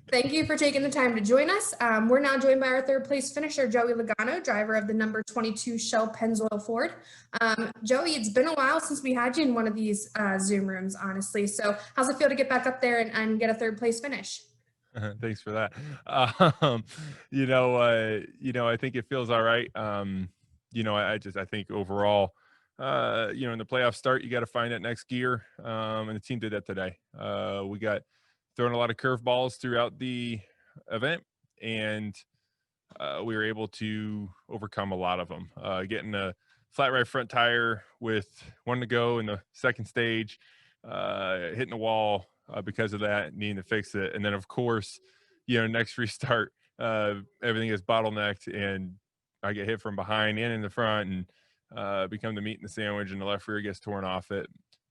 Thank you for taking the time to join us. We're now joined by our third place finisher, Joey Logano, driver of the number 22 Shell Pennzoil Ford. Joey, it's been a while since we had you in one of these Zoom rooms, honestly. So how's it feel to get back up there and get a third place finish? Thanks for that. I think it feels all right. I think overall, in the playoff start, you got to find that next gear. And the team did that today. We got thrown a lot of curveballs throughout the event, and we were able to overcome a lot of them. Getting a flat right front tire with one to go in the second stage, hitting the wall because of that, needing to fix it. And then, of course, next restart, everything is bottlenecked, and I get hit from behind and in the front, and become the meat in the sandwich, and the left rear gets torn off it.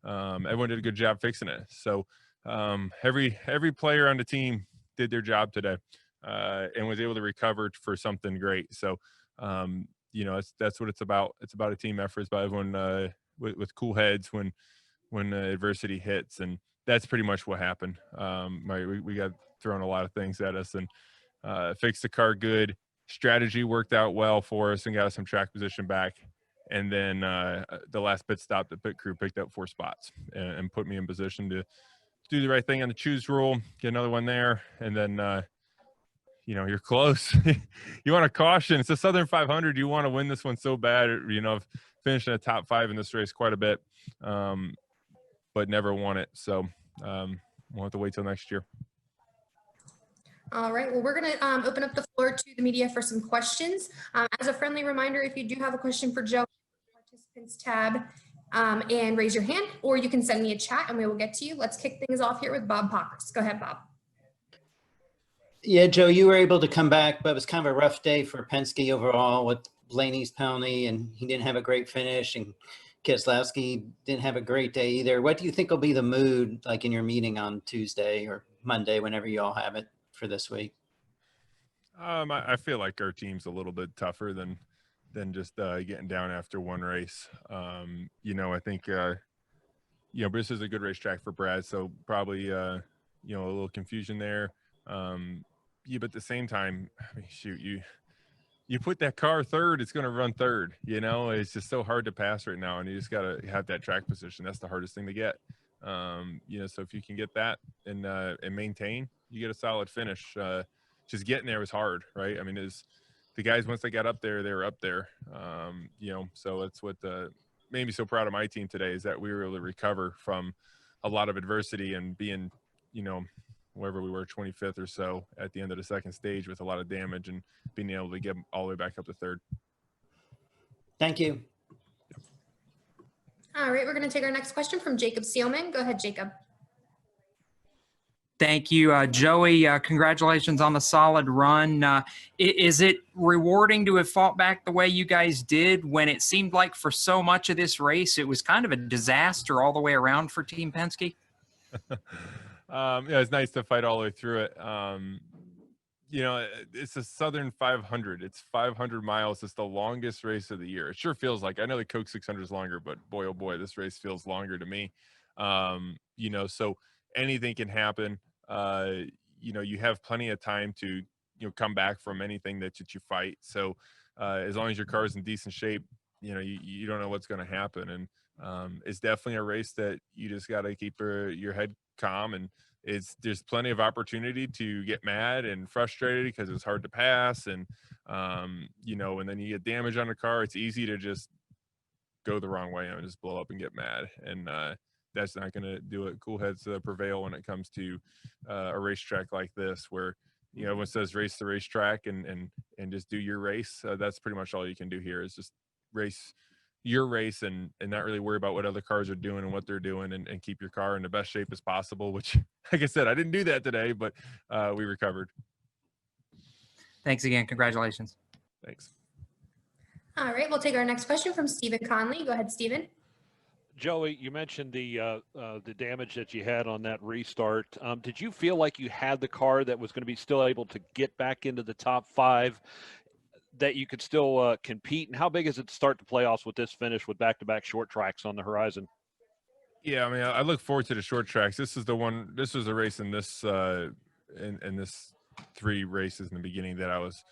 Everyone did a good job fixing it. So every player on the team did their job today, and was able to recover for something great. So, that's what it's about. It's about a team effort. It's about everyone with cool heads when adversity hits, and that's pretty much what happened. We got thrown a lot of things at us, and fixed the car good. Strategy worked out well for us and got us some track position back. And then the last pit stop, the pit crew picked up 4 spots and put me in position to do the right thing on the choose rule, get another one there, and then you're close. You want to caution. It's a Southern 500. You want to win this one so bad. Finishing a top 5 in this race quite a bit, but never won it. So we'll have to wait till next year. All right, well, we're going to open up the floor to the media for some questions. As a friendly reminder, if you do have a question for Joe, participants tab and raise your hand, or you can send me a chat and we will get to you. Let's kick things off here with Bob Pockers. Go ahead, Bob. Yeah, Joe, you were able to come back, but it was kind of a rough day for Penske overall with Blaney's penalty, and he didn't have a great finish, and Keselowski didn't have a great day either. What do you think will be the mood like in your meeting on Tuesday or Monday, whenever you all have it for this week? I feel like our team's a little bit tougher than just getting down after one race. I think this is a good racetrack for Brad, so probably a little confusion there. But at the same time, I mean, shoot, you put that car third, it's going to run third. It's just so hard to pass right now, and you just got to have that track position. That's the hardest thing to get. So if you can get that and maintain, you get a solid finish. Just getting there was hard, right? I mean, the guys, once they got up there, they were up there. So that's what made me so proud of my team today, is that we were able to recover from a lot of adversity and being, wherever we were, 25th or so at the end of the second stage with a lot of damage, and being able to get all the way back up to third. Thank you. All right, we're going to take our next question from Jacob Seelman. Go ahead, Jacob. Thank you, Joey. Congratulations on the solid run. Is it rewarding to have fought back the way you guys did when it seemed like for so much of this race it was kind of a disaster all the way around for Team Penske? It's nice to fight all the way through it. It's a Southern 500. It's 500 miles. It's the longest race of the year. It sure feels like. I know the Coke 600 is longer, but boy, oh boy, this race feels longer to me. So anything can happen. You have plenty of time to, come back from anything that you fight. So as long as your car is in decent shape, you don't know what's going to happen. And it's definitely a race that you just got to keep your head calm, and there's plenty of opportunity to get mad and frustrated because it's hard to pass, and and then you get damage on the car. It's easy to just go the wrong way and just blow up and get mad, and that's not going to do it. Cool heads prevail when it comes to a racetrack like this, where everyone says race the racetrack and just do your race. That's pretty much all you can do here, is just race your race and not really worry about what other cars are doing and what they're doing, and keep your car in the best shape as possible, which, like I said, I didn't do that today, but we recovered. Thanks again. Congratulations. Thanks. All right, we'll take our next question from Stephen Conley. Go ahead, Stephen. Joey, you mentioned the damage that you had on that restart. Did you feel like you had the car that was going to be still able to get back into the top 5, that you could still compete? And how big is it to start the playoffs with this finish with back-to-back short tracks on the horizon? Yeah, I mean, I look forward to the short tracks. This is a race in this in this 3 races in the beginning that I was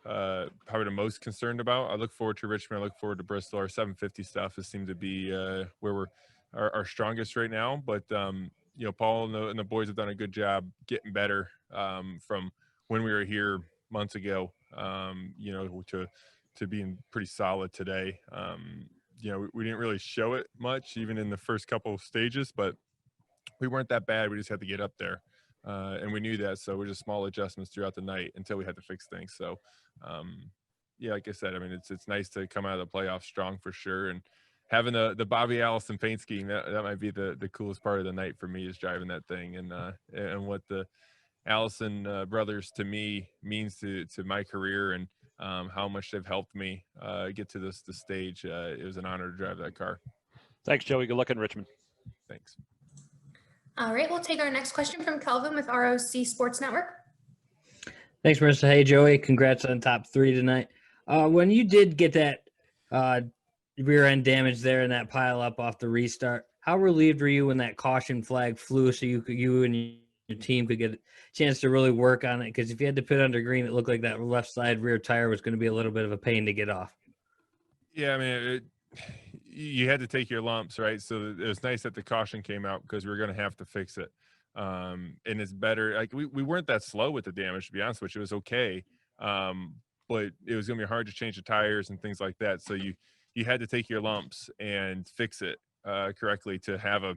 probably the most concerned about. I look forward to Richmond. I look forward to Bristol. Our 750 stuff has seemed to be where we're our strongest right now. But Paul and the boys have done a good job getting better from when we were here months ago. To being pretty solid today. We didn't really show it much, even in the first couple of stages, but we weren't that bad. We just had to get up there. And we knew that. So we're just small adjustments throughout the night until we had to fix things. So, like I said, I mean, it's nice to come out of the playoffs strong for sure. And having the Bobby Allison paint scheme, that might be the coolest part of the night for me, is driving that thing and what the Allison brothers to me means to my career, and how much they've helped me get to this stage. It was an honor to drive that car. Thanks, Joey. Good luck in Richmond. Thanks. All right, we'll take our next question from Kelvin with ROC Sports Network. Thanks, Marissa. Hey, Joey. Congrats on top 3 tonight. When you did get that rear end damage there and that pile up off the restart, how relieved were you when that caution flag flew so you and your team could get a chance to really work on it? Because if you had to put under green, it looked like that left side rear tire was going to be a little bit of a pain to get off. Yeah, I mean, you had to take your lumps, right? So it was nice that the caution came out, because we were going to have to fix it. And it's better. Like we weren't that slow with the damage, to be honest with you. It was okay. But it was going to be hard to change the tires and things like that. So you had to take your lumps and fix it correctly to have a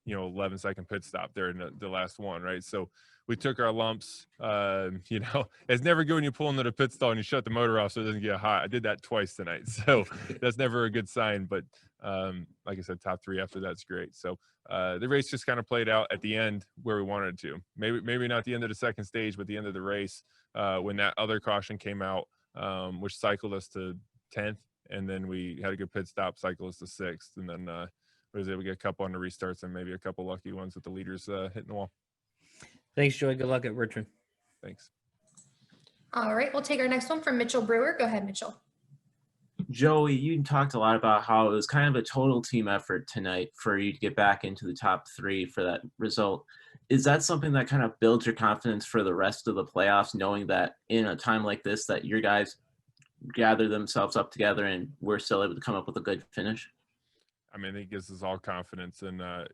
11-second pit stop there in the last one, right? So we took our lumps. It's never good when you pull into the pit stall and you shut the motor off so it doesn't get hot. I did that twice tonight, so that's never a good sign. But like I said, top 3 after that's great. So the race just kind of played out at the end where we wanted it to. Maybe not the end of the second stage, but the end of the race when that other caution came out, which cycled us to 10th, and then we had a good pit stop, cycled us to 6th, and then was able to get a couple on the restarts and maybe a couple lucky ones with the leaders hitting the wall. Thanks, Joey. Good luck at Richmond. Thanks. All right, we'll take our next one from Mitchell Brewer. Go ahead, Mitchell. Joey, you talked a lot about how it was kind of a total team effort tonight for you to get back into the top 3 for that result. Is that something that kind of builds your confidence for the rest of the playoffs, knowing that in a time like this that your guys gather themselves up together and we're still able to come up with a good finish? I mean, it gives us all confidence. And, I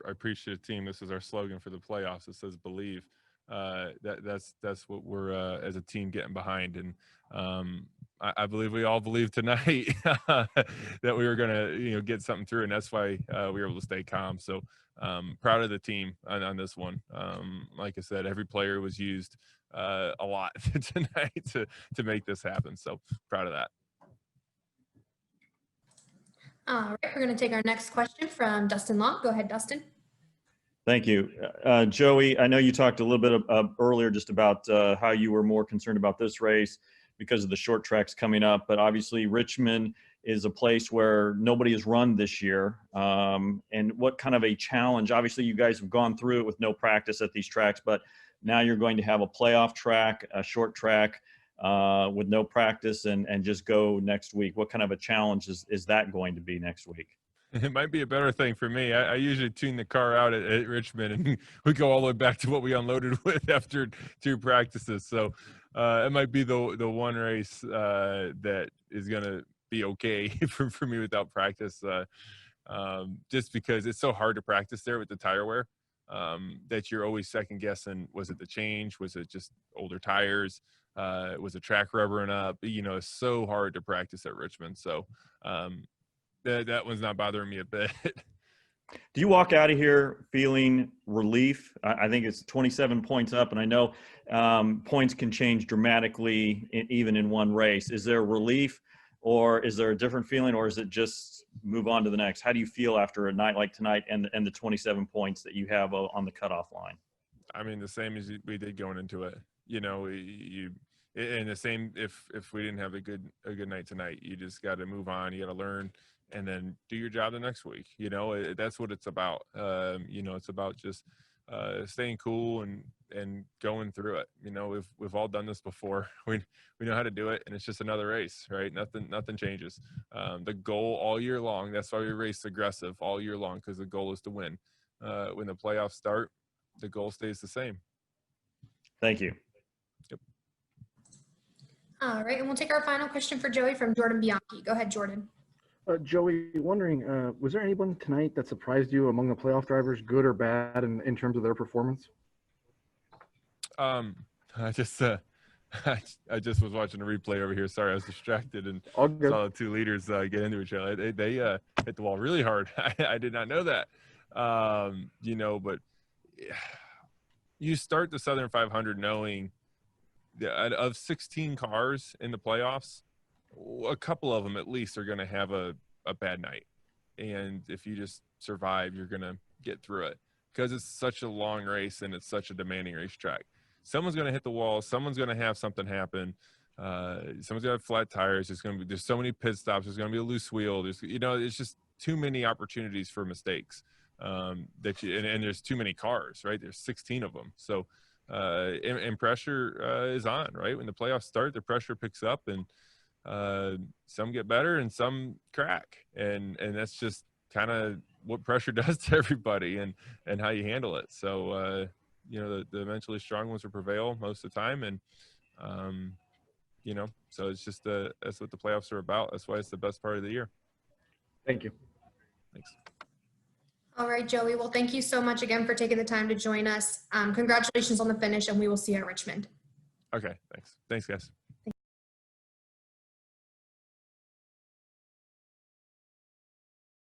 appreciate the team. This is our slogan for the playoffs. It says believe. That's what we're as a team getting behind. And I believe we all believe tonight that we were going to, get something through. And that's why we were able to stay calm. So proud of the team on this one. Like I said, every player was used a lot tonight to make this happen. So proud of that. All right, we're going to take our next question from Dustin Long. Go ahead, Dustin. Thank you. Joey, I know you talked a little bit earlier just about how you were more concerned about this race because of the short tracks coming up, but obviously Richmond is a place where nobody has run this year. And what kind of a challenge, obviously you guys have gone through it with no practice at these tracks, but now you're going to have a playoff track, a short track, with no practice and just go next week. What kind of a challenge is that going to be next week? It might be a better thing for me. I usually tune the car out at Richmond and we go all the way back to what we unloaded with after 2 practices. So it might be the one race that is going to be okay for me without practice, just because it's so hard to practice there with the tire wear, that you're always second guessing. Was it the change? Was it just older tires? Was the track rubbering up? It's so hard to practice at Richmond. So that one's not bothering me a bit. Do you walk out of here feeling relief? I think it's 27 points up, and I know points can change dramatically even in one race. Is there relief, or is there a different feeling, or is it just move on to the next? How do you feel after a night like tonight and the 27 points that you have on the cutoff line? I mean, the same as we did going into it. And the same if we didn't have a good night tonight, you just got to move on. You got to learn and then do your job the next week. That's what it's about. It's about just staying cool and going through it. We've all done this before. We know how to do it, and it's just another race, right? Nothing changes. The goal all year long. That's why we race aggressive all year long, because the goal is to win. When the playoffs start, the goal stays the same. Thank you. All right, and we'll take our final question for Joey from Jordan Bianchi. Go ahead, Jordan. Joey, wondering, was there anyone tonight that surprised you among the playoff drivers, good or bad, in terms of their performance? I just I just was watching a replay over here. Sorry, I was distracted and All good. saw the two leaders get into each other. They hit the wall really hard. I did not know that. You know, but you start the Southern 500 knowing that of 16 cars in the playoffs, a couple of them at least are going to have a bad night. And if you just survive, you're going to get through it because it's such a long race and it's such a demanding racetrack. Someone's going to hit the wall. Someone's going to have something happen. Someone's going to have flat tires. There's so many pit stops. There's going to be a loose wheel. It's just too many opportunities for mistakes and there's too many cars, right? There's 16 of them. So, and pressure is on, right? When the playoffs start, the pressure picks up and some get better and some crack. And that's just kind of what pressure does to everybody and how you handle it. So, you know, the mentally strong ones will prevail most of the time. And, you know, so it's just that's what the playoffs are about. That's why it's the best part of the year. Thank you. Thanks. All right, Joey. Well, thank you so much again for taking the time to join us. Congratulations on the finish, and we will see you at Richmond. Okay, thanks. Thanks, guys.